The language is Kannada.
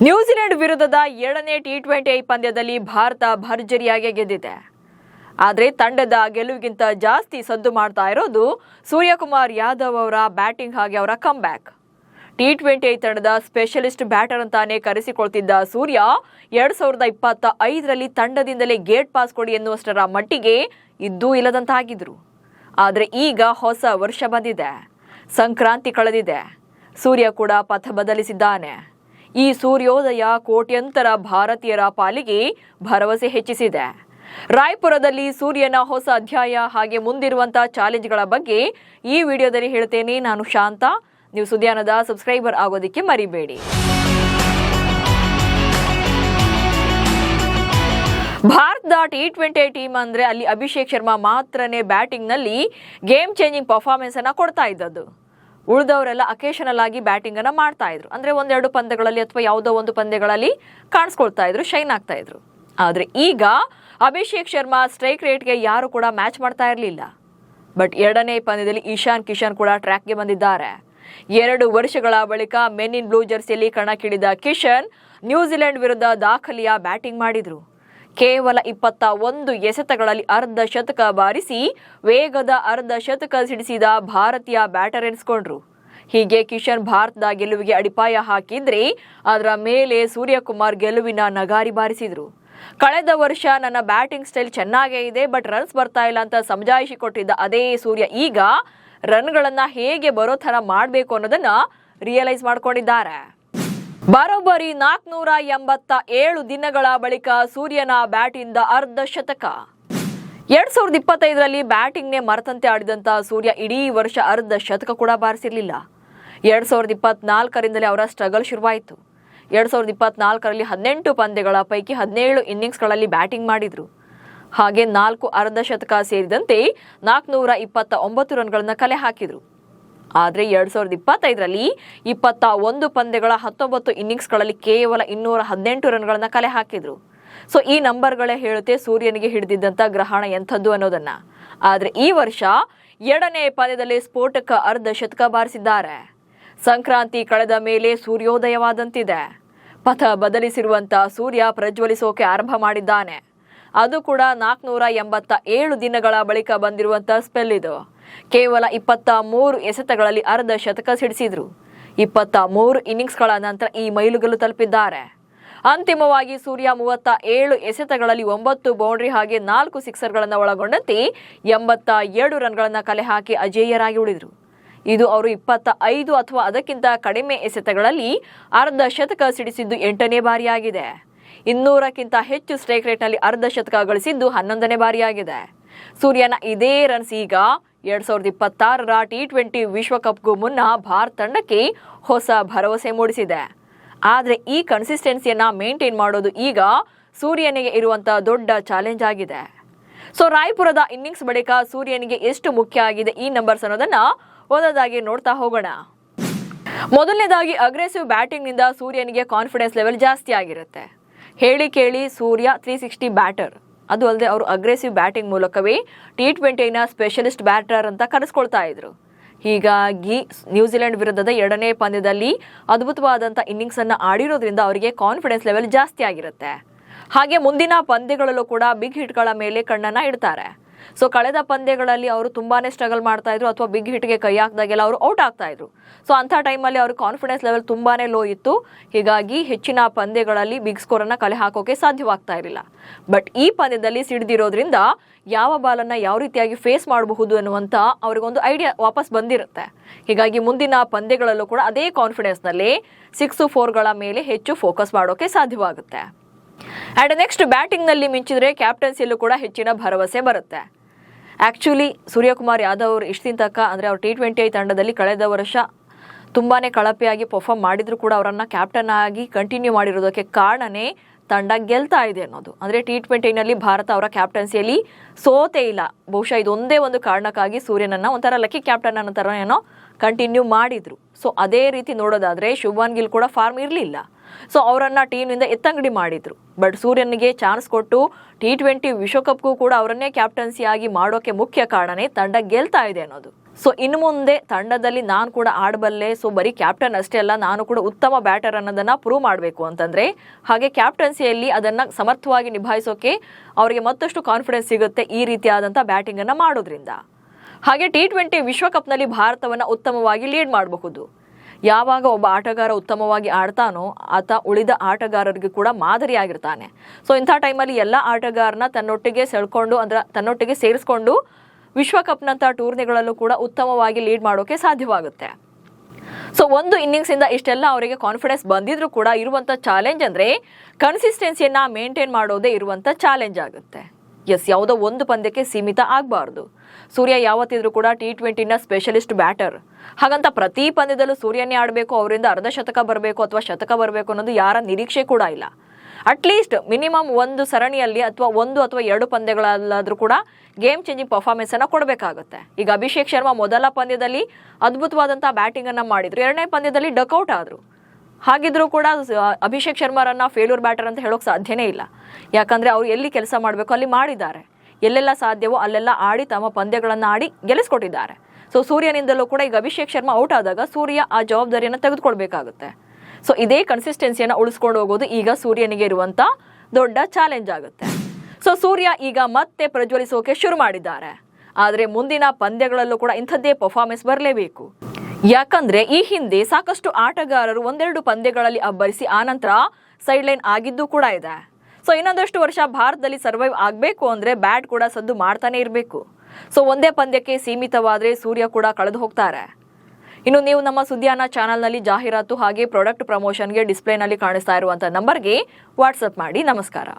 ನ್ಯೂಜಿಲೆಂಡ್ ವಿರುದ್ಧದ 7ನೇ ಟಿ20 ಪಂದ್ಯದಲ್ಲಿ ಭಾರತ ಭರ್ಜರಿಯಾಗಿ ಗೆದ್ದಿದೆ. ಆದರೆ ತಂಡದ ಗೆಲುವಿಗಿಂತ ಜಾಸ್ತಿ ಸದ್ದು ಮಾಡ್ತಾ ಇರೋದು ಸೂರ್ಯಕುಮಾರ್ ಯಾದವ್ ಅವರ ಬ್ಯಾಟಿಂಗ್ ಹಾಗೆ ಅವರ ಕಮ್ಬ್ಯಾಕ್. ಟಿ20 ತಂಡದ ಸ್ಪೆಷಲಿಸ್ಟ್ ಬ್ಯಾಟರ್ ಅಂತಾನೆ ಕರೆಸಿಕೊಳ್ತಿದ್ದ ಸೂರ್ಯ 2025ರಲ್ಲಿ ತಂಡದಿಂದಲೇ ಗೇಟ್ ಪಾಸ್ ಕೊಡಿ ಎನ್ನುವಷ್ಟರ ಮಟ್ಟಿಗೆ ಇದ್ದೂ ಇಲ್ಲದಂತಾಗಿದ್ರು. ಆದರೆ ಈಗ ಹೊಸ ವರ್ಷ ಬಂದಿದೆ, ಸಂಕ್ರಾಂತಿ ಕಳೆದಿದೆ, ಸೂರ್ಯ ಕೂಡ ಪಥ ಬದಲಿಸಿದ್ದಾನೆ. ಈ ಸೂರ್ಯೋದಯ ಕೋಟ್ಯಂತರ ಭಾರತೀಯರ ಪಾಲಿಗೆ ಭರವಸೆ ಹೆಚ್ಚಿಸಿದೆ. ರಾಯ್ಪುರದಲ್ಲಿ ಸೂರ್ಯನ ಹೊಸ ಅಧ್ಯಾಯ ಹಾಗೆ ಮುಂದಿರುವಂತಹ ಚಾಲೆಂಜ್ಗಳ ಬಗ್ಗೆ ಈ ವಿಡಿಯೋದಲ್ಲಿ ಹೇಳ್ತೇನೆ. ನಾನು ಶಾಂತ. ನೀವು ಸುದ್ದಿಯಾನದ ಸಬ್ಸ್ಕ್ರೈಬರ್ ಆಗೋದಕ್ಕೆ ಮರಿಬೇಡಿ. ಭಾರತದ ಟಿ20 ಟೀಮ್ ಅಂದ್ರೆ ಅಲ್ಲಿ ಅಭಿಷೇಕ್ ಶರ್ಮಾ ಮಾತ್ರನೇ ಬ್ಯಾಟಿಂಗ್ನಲ್ಲಿ ಗೇಮ್ ಚೇಂಜಿಂಗ್ ಪರ್ಫಾರ್ಮೆನ್ಸ್ ಅನ್ನ ಕೊಡ್ತಾ ಇದ್ದದ್ದು. ಉಳಿದವರೆಲ್ಲ ಅಕೇಶನಲ್ ಆಗಿ ಬ್ಯಾಟಿಂಗ್ ಅನ್ನ ಮಾಡ್ತಾ ಇದ್ರು. ಅಂದ್ರೆ ಒಂದೆರಡು ಪಂದ್ಯಗಳಲ್ಲಿ ಅಥವಾ ಯಾವುದೋ ಒಂದು ಪಂದ್ಯಗಳಲ್ಲಿ ಕಾಣಿಸ್ಕೊಳ್ತಾ ಇದ್ರು, ಶೈನ್ ಆಗ್ತಾ ಇದ್ರು. ಆದ್ರೆ ಈಗ ಅಭಿಷೇಕ್ ಶರ್ಮಾ ಸ್ಟ್ರೈಕ್ ರೇಟ್ಗೆ ಯಾರು ಕೂಡ ಮ್ಯಾಚ್ ಮಾಡ್ತಾ ಇರಲಿಲ್ಲ. ಬಟ್ 2ನೇ ಪಂದ್ಯದಲ್ಲಿ ಇಶಾನ್ ಕಿಶನ್ ಕೂಡ ಟ್ರ್ಯಾಕ್ಗೆ ಬಂದಿದ್ದಾರೆ. 2 ವರ್ಷಗಳ ಬಳಿಕ ಮೆನ್ ಇನ್ ಬ್ಲೂ ಜರ್ಸಿಯಲ್ಲಿ ಕಣಕ್ಕಿಳಿದ ಕಿಶನ್ ನ್ಯೂಜಿಲೆಂಡ್ ವಿರುದ್ಧ ದಾಖಲೆಯ ಬ್ಯಾಟಿಂಗ್ ಮಾಡಿದ್ರು. ಕೇವಲ 21 ಎಸೆತಗಳಲ್ಲಿ ಅರ್ಧ ಶತಕ ಬಾರಿಸಿ ವೇಗದ ಅರ್ಧ ಶತಕ ಸಿಡಿಸಿದ ಭಾರತೀಯ ಬ್ಯಾಟರ್ ಎನಿಸಿಕೊಂಡ್ರು. ಹೀಗೆ ಕಿಶನ್ ಭಾರತದ ಗೆಲುವಿಗೆ ಅಡಿಪಾಯ ಹಾಕಿದ್ರೆ ಅದರ ಮೇಲೆ ಸೂರ್ಯಕುಮಾರ್ ಗೆಲುವಿನ ನಗಾರಿ ಬಾರಿಸಿದ್ರು. ಕಳೆದ ವರ್ಷ ನನ್ನ ಬ್ಯಾಟಿಂಗ್ ಸ್ಟೈಲ್ ಚೆನ್ನಾಗೇ ಇದೆ, ಬಟ್ ರನ್ಸ್ ಬರ್ತಾ ಇಲ್ಲ ಅಂತ ಸಮಜಾಯಿಷಿ ಕೊಟ್ಟಿದ್ದ ಅದೇ ಸೂರ್ಯ ಈಗ ರನ್ಗಳನ್ನ ಹೇಗೆ ಬರೋ ಥರ ಮಾಡಬೇಕು ಅನ್ನೋದನ್ನ ರಿಯಲೈಸ್ ಮಾಡ್ಕೊಂಡಿದ್ದಾರೆ. ಬರೋಬ್ಬರಿ 487 ದಿನಗಳ ಬಳಿಕ ಸೂರ್ಯನ ಬ್ಯಾಟಿಂದ ಅರ್ಧ ಶತಕ. 2025ರಲ್ಲಿ ಬ್ಯಾಟಿಂಗ್ನೇ ಮರೆತಂತೆ ಆಡಿದಂತ ಸೂರ್ಯ ಇಡೀ ವರ್ಷ ಅರ್ಧ ಶತಕ ಕೂಡ ಬಾರಿಸಿರ್ಲಿಲ್ಲ. 2024ರಿಂದಲೇ ಅವರ ಸ್ಟ್ರಗಲ್ ಶುರುವಾಯಿತು. 2024ರಲ್ಲಿ 18 ಪಂದ್ಯಗಳ ಪೈಕಿ 17 ಇನ್ನಿಂಗ್ಸ್ಗಳಲ್ಲಿ ಬ್ಯಾಟಿಂಗ್ ಮಾಡಿದ್ರು. ಹಾಗೆ 4 ಅರ್ಧ ಶತಕ ಸೇರಿದಂತೆ 429 ರನ್ಗಳನ್ನ ಕಲೆ ಹಾಕಿದ್ರು. ಆದರೆ 2025ರಲ್ಲಿ 21 ಪಂದ್ಯಗಳ 19 ಇನ್ನಿಂಗ್ಸ್ಗಳಲ್ಲಿ ಕೇವಲ 218 ರನ್ಗಳನ್ನ ಕಲೆ ಹಾಕಿದ್ರು. ಸೊ ಈ ನಂಬರ್ಗಳೇ ಹೇಳುತ್ತೆ ಸೂರ್ಯನಿಗೆ ಹಿಡಿದಿದ್ದಂಥ ಗ್ರಹಣ ಎಂಥದ್ದು ಅನ್ನೋದನ್ನ. ಆದರೆ ಈ ವರ್ಷ 2ನೇ ಪಂದ್ಯದಲ್ಲಿ ಸ್ಫೋಟಕ ಅರ್ಧ ಶತಕ ಬಾರಿಸಿದ್ದಾರೆ. ಸಂಕ್ರಾಂತಿ ಕಳೆದ ಮೇಲೆ ಸೂರ್ಯೋದಯವಾದಂತಿದೆ. ಪಥ ಬದಲಿಸಿರುವಂತ ಸೂರ್ಯ ಪ್ರಜ್ವಲಿಸೋಕೆ ಆರಂಭ ಮಾಡಿದ್ದಾನೆ. ಅದು ಕೂಡ 487 ದಿನಗಳ ಬಳಿಕ ಬಂದಿರುವಂತ ಸ್ಪೆಲ್ ಇದು. ಕೇವಲ 23 ಎಸೆತಗಳಲ್ಲಿ ಅರ್ಧ ಶತಕ ಸಿಡಿಸಿದ್ರು. 23 ಇನ್ನಿಂಗ್ಸ್ಗಳ ನಂತರ ಈ ಮೈಲುಗಲ್ಲು ತಲುಪಿದ್ದಾರೆ. ಅಂತಿಮವಾಗಿ ಸೂರ್ಯ 37 ಎಸೆತಗಳಲ್ಲಿ 9 ಬೌಂಡ್ರಿ ಹಾಗೆ 4 ಸಿಕ್ಸರ್ಗಳನ್ನು ಒಳಗೊಂಡಂತೆ 87 ರನ್ಗಳನ್ನ ಕಲೆ ಹಾಕಿ ಅಜೇಯರಾಗಿ ಉಳಿದ್ರು. ಇದು ಅವರು 25 ಅಥವಾ ಅದಕ್ಕಿಂತ ಕಡಿಮೆ ಎಸೆತಗಳಲ್ಲಿ ಅರ್ಧ ಶತಕ ಸಿಡಿಸಿದ್ದು 8ನೇ ಬಾರಿಯಾಗಿದೆ. 200ಕ್ಕಿಂತ ಹೆಚ್ಚು ಸ್ಟ್ರೈಕ್ ರೇಟ್ನಲ್ಲಿ ಅರ್ಧ ಶತಕ ಗಳಿಸಿದ್ದು 11ನೇ ಬಾರಿಯಾಗಿದೆ. ಸೂರ್ಯನ ಇದೇ ರನ್ಸ್ ಈಗ 2026ರ ಟಿ20 ವಿಶ್ವಕಪ್ಗೂ ಮುನ್ನ ಭಾರತ ತಂಡಕ್ಕೆ ಹೊಸ ಭರವಸೆ ಮೂಡಿಸಿದೆ. ಆದರೆ ಈ ಕನ್ಸಿಸ್ಟೆನ್ಸಿಯನ್ನ ಮೇಂಟೈನ್ ಮಾಡೋದು ಈಗ ಸೂರ್ಯನಿಗೆ ಇರುವಂತಹ ದೊಡ್ಡ ಚಾಲೆಂಜ್ ಆಗಿದೆ. ಸೊ ರಾಯ್ಪುರದ ಇನ್ನಿಂಗ್ಸ್ ಬಳಿಕ ಸೂರ್ಯನಿಗೆ ಎಷ್ಟು ಮುಖ್ಯ ಆಗಿದೆ ಈ ನಂಬರ್ಸ್ ಅನ್ನೋದನ್ನ ಒಂದೊಂದಾಗಿ ನೋಡ್ತಾ ಹೋಗೋಣ. ಮೊದಲನೇದಾಗಿ ಅಗ್ರೆಸಿವ್ ಬ್ಯಾಟಿಂಗ್ ನಿಂದ ಸೂರ್ಯನಿಗೆ ಕಾನ್ಫಿಡೆನ್ಸ್ ಲೆವೆಲ್ ಜಾಸ್ತಿ ಆಗಿರುತ್ತೆ. ಹೇಳಿ ಕೇಳಿ ಸೂರ್ಯ 360 ಬ್ಯಾಟರ್. ಅದು ಅಲ್ಲದೆ ಅವರು ಅಗ್ರೆಸಿವ್ ಬ್ಯಾಟಿಂಗ್ ಮೂಲಕವೇ ಟಿ20ನ ಸ್ಪೆಷಲಿಸ್ಟ್ ಬ್ಯಾಟರ್ ಅಂತ ಕರೆಸ್ಕೊಳ್ತಾ ಇದ್ರು. ಹೀಗಾಗಿ ನ್ಯೂಜಿಲೆಂಡ್ ವಿರುದ್ಧದ 2ನೇ ಪಂದ್ಯದಲ್ಲಿ ಅದ್ಭುತವಾದಂಥ ಇನ್ನಿಂಗ್ಸ್ ಅನ್ನ ಆಡಿರೋದ್ರಿಂದ ಅವರಿಗೆ ಕಾನ್ಫಿಡೆನ್ಸ್ ಲೆವೆಲ್ ಜಾಸ್ತಿ ಆಗಿರುತ್ತೆ. ಹಾಗೆ ಮುಂದಿನ ಪಂದ್ಯಗಳಲ್ಲೂ ಕೂಡ ಬಿಗ್ ಹಿಟ್ಗಳ ಮೇಲೆ ಕಣ್ಣನ್ನ ಇಡ್ತಾರೆ. ಸೊ ಕಳೆದ ಪಂದ್ಯಗಳಲ್ಲಿ ಅವರು ತುಂಬಾನೇ ಸ್ಟ್ರಗಲ್ ಮಾಡ್ತಾ ಇದ್ರು ಅಥವಾ ಬಿಗ್ ಹಿಟ್ಗೆ ಕೈ ಹಾಕಿದಾಗೆಲ್ಲ ಅವರು ಔಟ್ ಆಗ್ತಾ ಇದ್ರು. ಸೊ ಅಂಥ ಟೈಮಲ್ಲಿ ಅವ್ರ ಕಾನ್ಫಿಡೆನ್ಸ್ ಲೆವೆಲ್ ತುಂಬಾನೇ ಲೋ ಇತ್ತು. ಹೀಗಾಗಿ ಹೆಚ್ಚಿನ ಪಂದ್ಯಗಳಲ್ಲಿ ಬಿಗ್ ಸ್ಕೋರ್ ಅನ್ನ ಕಲೆ ಹಾಕೋಕೆ ಸಾಧ್ಯವಾಗ್ತಾ ಇರಲಿಲ್ಲ. ಬಟ್ ಈ ಪಂದ್ಯದಲ್ಲಿ ಸಿಡಿದಿರೋದ್ರಿಂದ ಯಾವ ಬಾಲನ್ನ ಯಾವ ರೀತಿಯಾಗಿ ಫೇಸ್ ಮಾಡಬಹುದು ಅನ್ನುವಂಥ ಅವ್ರಿಗೊಂದು ಐಡಿಯಾ ವಾಪಸ್ ಬಂದಿರುತ್ತೆ. ಹೀಗಾಗಿ ಮುಂದಿನ ಪಂದ್ಯಗಳಲ್ಲೂ ಕೂಡ ಅದೇ ಕಾನ್ಫಿಡೆನ್ಸ್ ನಲ್ಲಿ 6-4ಗಳ ಮೇಲೆ ಹೆಚ್ಚು ಫೋಕಸ್ ಮಾಡೋಕೆ ಸಾಧ್ಯವಾಗುತ್ತೆ. ಅಂಡ್ ನೆಕ್ಸ್ಟ್ ಬ್ಯಾಟಿಂಗ್ ನಲ್ಲಿ ಮಿಂಚಿದ್ರೆ ಕ್ಯಾಪ್ಟನ್ಸಿಯಲ್ಲೂ ಕೂಡ ಹೆಚ್ಚಿನ ಭರವಸೆ ಬರುತ್ತೆ. ಆಕ್ಚುಲಿ ಸೂರ್ಯಕುಮಾರ್ ಯಾದವ್ ಅವರು ಇಷ್ಟಿನ ತನಕ ಅಂದ್ರೆ ಅವ್ರು ಟಿ20 ತಂಡದಲ್ಲಿ ಕಳೆದ ವರ್ಷ ತುಂಬಾನೇ ಕಳಪೆಯಾಗಿ ಪರ್ಫಾರ್ಮ್ ಮಾಡಿದ್ರು ಕೂಡ ಅವರನ್ನ ಕ್ಯಾಪ್ಟನ್ ಆಗಿ ಕಂಟಿನ್ಯೂ ಮಾಡಿರೋದಕ್ಕೆ ಕಾರಣನೇ ತಂಡ ಗೆಲ್ತಾ ಇದೆ ಅನ್ನೋದು. ಅಂದ್ರೆ ಟಿ20ನಲ್ಲಿ ಭಾರತ ಅವರ ಕ್ಯಾಪ್ಟನ್ಸಿಯಲ್ಲಿ ಸೋತೇ ಇಲ್ಲ. ಬಹುಶಃ ಇದೊಂದೇ ಒಂದು ಕಾರಣಕ್ಕಾಗಿ ಸೂರ್ಯನನ್ನ ಒಂಥರ ಲಕ್ಕಿ ಕ್ಯಾಪ್ಟನ್ ಅನ್ನೋ ಥರ ಏನೋ ಕಂಟಿನ್ಯೂ ಮಾಡಿದ್ರು. ಸೊ ಅದೇ ರೀತಿ ನೋಡೋದಾದ್ರೆ ಶುಭ್ಮನ್ ಗಿಲ್ ಕೂಡ ಫಾರ್ಮ್ ಇರಲಿಲ್ಲ. ಸೊ ಅವರನ್ನ ಟೀಮ್ನಿಂದ ಎತ್ತಂಗಡಿ ಮಾಡಿದ್ರು. ಬಟ್ ಸೂರ್ಯನಿಗೆ ಚಾನ್ಸ್ ಕೊಟ್ಟು ಟಿ20 ವಿಶ್ವಕಪ್ಗೂ ಕೂಡ ಅವರನ್ನೇ ಕ್ಯಾಪ್ಟನ್ಸಿ ಆಗಿ ಮಾಡೋಕೆ ಮುಖ್ಯ ಕಾರಣನೇ ತಂಡ ಗೆಲ್ತಾ ಇದೆ ಅನ್ನೋದು. ಸೊ ಇನ್ನು ಮುಂದೆ ತಂಡದಲ್ಲಿ ನಾನು ಕೂಡ ಆಡಬಲ್ಲೆ, ಸೊ ಬರೀ ಕ್ಯಾಪ್ಟನ್ ಅಷ್ಟೇ ಅಲ್ಲ, ನಾನು ಕೂಡ ಉತ್ತಮ ಬ್ಯಾಟರ್ ಅನ್ನೋದನ್ನ ಪ್ರೂವ್ ಮಾಡಬೇಕು ಅಂತಂದ್ರೆ, ಹಾಗೆ ಕ್ಯಾಪ್ಟನ್ಸಿಯಲ್ಲಿ ಅದನ್ನ ಸಮರ್ಥವಾಗಿ ನಿಭಾಯಿಸೋಕೆ ಅವರಿಗೆ ಮತ್ತಷ್ಟು ಕಾನ್ಫಿಡೆನ್ಸ್ ಸಿಗುತ್ತೆ ಈ ರೀತಿಯಾದಂಥ ಬ್ಯಾಟಿಂಗ್ ಅನ್ನ ಮಾಡೋದ್ರಿಂದ. ಹಾಗೆ T20 ವಿಶ್ವಕಪ್ನಲ್ಲಿ ಭಾರತವನ್ನ ಉತ್ತಮವಾಗಿ ಲೀಡ್ ಮಾಡಬಹುದು. ಯಾವಾಗ ಒಬ್ಬ ಆಟಗಾರ ಉತ್ತಮವಾಗಿ ಆಡ್ತಾನೋ ಆತ ಉಳಿದ ಆಟಗಾರರಿಗೆ ಕೂಡ ಮಾದರಿಯಾಗಿರ್ತಾನೆ. ಸೊ ಇಂಥ ಟೈಮಲ್ಲಿ ಎಲ್ಲ ಆಟಗಾರನ ತನ್ನೊಟ್ಟಿಗೆ ಸೆಳ್ಕೊಂಡು ಅಂದ್ರೆ ತನ್ನೊಟ್ಟಿಗೆ ಸೇರಿಸ್ಕೊಂಡು ವಿಶ್ವಕಪ್ನಂಥ ಟೂರ್ನಿಗಳಲ್ಲೂ ಕೂಡ ಉತ್ತಮವಾಗಿ ಲೀಡ್ ಮಾಡೋಕೆ ಸಾಧ್ಯವಾಗುತ್ತೆ. ಸೊ ಒಂದು ಇನ್ನಿಂಗ್ಸ್ ಇಂದ ಇಷ್ಟೆಲ್ಲ ಅವರಿಗೆ ಕಾನ್ಫಿಡೆನ್ಸ್ ಬಂದಿದ್ರೂ ಕೂಡ ಇರುವಂಥ ಚಾಲೆಂಜ್ ಅಂದ್ರೆ ಕನ್ಸಿಸ್ಟೆನ್ಸಿಯನ್ನ ಮೇಂಟೈನ್ ಮಾಡೋದೇ ಇರುವಂಥ ಚಾಲೆಂಜ್ ಆಗುತ್ತೆ. ಯಾವುದೋ ಒಂದು ಪಂದ್ಯಕ್ಕೆ ಸೀಮಿತ ಆಗಬಾರ್ದು. ಸೂರ್ಯ ಯಾವತ್ತಿದ್ರೂ ಕೂಡ T20ನ ಸ್ಪೆಷಲಿಸ್ಟ್ ಬ್ಯಾಟರ್. ಹಾಗಂತ ಪ್ರತಿ ಪಂದ್ಯದಲ್ಲೂ ಸೂರ್ಯನೇ ಆಡಬೇಕು, ಅವರಿಂದ ಅರ್ಧ ಶತಕ ಬರಬೇಕು ಅಥವಾ ಶತಕ ಬರಬೇಕು ಅನ್ನೋದು ಯಾರ ನಿರೀಕ್ಷೆ ಕೂಡ ಇಲ್ಲ. ಅಟ್ಲೀಸ್ಟ್ ಮಿನಿಮಮ್ ಒಂದು ಸರಣಿಯಲ್ಲಿ ಅಥವಾ ಒಂದು ಅಥವಾ ಎರಡು ಪಂದ್ಯಗಳಲ್ಲಾದ್ರೂ ಕೂಡ ಗೇಮ್ ಚೇಂಜಿಂಗ್ ಪರ್ಫಾರ್ಮೆನ್ಸ್ ಅನ್ನ ಕೊಡಬೇಕಾಗುತ್ತೆ. ಈಗ ಅಭಿಷೇಕ್ ಶರ್ಮಾ ಮೊದಲ ಪಂದ್ಯದಲ್ಲಿ ಅದ್ಭುತವಾದಂತಹ ಬ್ಯಾಟಿಂಗ್ ಅನ್ನ ಮಾಡಿದ್ರು, ಎರಡನೇ ಪಂದ್ಯದಲ್ಲಿ ಡಕ್ಔಟ್ ಆದ್ರು. ಹಾಗಿದ್ರೂ ಕೂಡ ಅಭಿಷೇಕ್ ಶರ್ಮಾರನ್ನ ಫೇಲ್ಯೂರ್ ಬ್ಯಾಟರ್ ಅಂತ ಹೇಳೋಕೆ ಸಾಧ್ಯನೇ ಇಲ್ಲ. ಯಾಕಂದ್ರೆ ಅವ್ರು ಎಲ್ಲಿ ಕೆಲಸ ಮಾಡಬೇಕು ಅಲ್ಲಿ ಮಾಡಿದ್ದಾರೆ, ಎಲ್ಲೆಲ್ಲ ಸಾಧ್ಯವೋ ಅಲ್ಲೆಲ್ಲ ಆಡಿ ತಮ್ಮ ಪಂದ್ಯಗಳನ್ನು ಆಡಿ ಗೆಲ್ಲಿಸ್ಕೊಟ್ಟಿದ್ದಾರೆ. ಸೊ ಸೂರ್ಯನಿಂದಲೂ ಕೂಡ ಈಗ ಅಭಿಷೇಕ್ ಶರ್ಮಾ ಔಟ್ ಆದಾಗ ಸೂರ್ಯ ಆ ಜವಾಬ್ದಾರಿಯನ್ನು ತೆಗೆದುಕೊಳ್ಬೇಕಾಗುತ್ತೆ. ಸೊ ಇದೇ ಕನ್ಸಿಸ್ಟೆನ್ಸಿಯನ್ನು ಉಳಿಸ್ಕೊಂಡು ಹೋಗೋದು ಈಗ ಸೂರ್ಯನಿಗೆ ಇರುವಂತ ದೊಡ್ಡ ಚಾಲೆಂಜ್ ಆಗುತ್ತೆ. ಸೊ ಸೂರ್ಯ ಈಗ ಮತ್ತೆ ಪ್ರಜ್ವಲಿಸೋಕೆ ಶುರು ಮಾಡಿದ್ದಾರೆ. ಆದರೆ ಮುಂದಿನ ಪಂದ್ಯಗಳಲ್ಲೂ ಕೂಡ ಇಂಥದ್ದೇ ಪರ್ಫಾರ್ಮೆನ್ಸ್ ಬರಲೇಬೇಕು. ಯಾಕಂದ್ರೆ ಈ ಹಿಂದೆ ಸಾಕಷ್ಟು ಆಟಗಾರರು ಒಂದೆರಡು ಪಂದ್ಯಗಳಲ್ಲಿ ಅಬ್ಬರಿಸಿ ಆನಂತರ ಸೈಡ್ ಲೈನ್ ಆಗಿದ್ದು ಕೂಡ ಇದೆ. ಸೊ ಇನ್ನೊಂದಷ್ಟು ವರ್ಷ ಭಾರತದಲ್ಲಿ ಸರ್ವೈವ್ ಆಗಬೇಕು ಅಂದ್ರೆ ಬ್ಯಾಟ್ ಕೂಡ ಸದ್ದು ಮಾಡ್ತಾನೆ ಇರಬೇಕು. ಸೊ ಒಂದೇ ಪಂದ್ಯಕ್ಕೆ ಸೀಮಿತವಾದ್ರೆ ಸೂರ್ಯ ಕೂಡ ಕಳೆದು ಹೋಗ್ತಾರೆ. ಇನ್ನು ನೀವು ನಮ್ಮ ಸುದ್ದಿಯಾನ ಚಾನಲ್ನಲ್ಲಿ ಜಾಹೀರಾತು ಹಾಗೆ ಪ್ರಾಡಕ್ಟ್ ಪ್ರಮೋಷನ್ಗೆ ಡಿಸ್ಪ್ಲೇನಲ್ಲಿ ಕಾಣಿಸ್ತಾ ಇರುವಂತಹ ನಂಬರ್ಗೆ ವಾಟ್ಸಪ್ ಮಾಡಿ. ನಮಸ್ಕಾರ.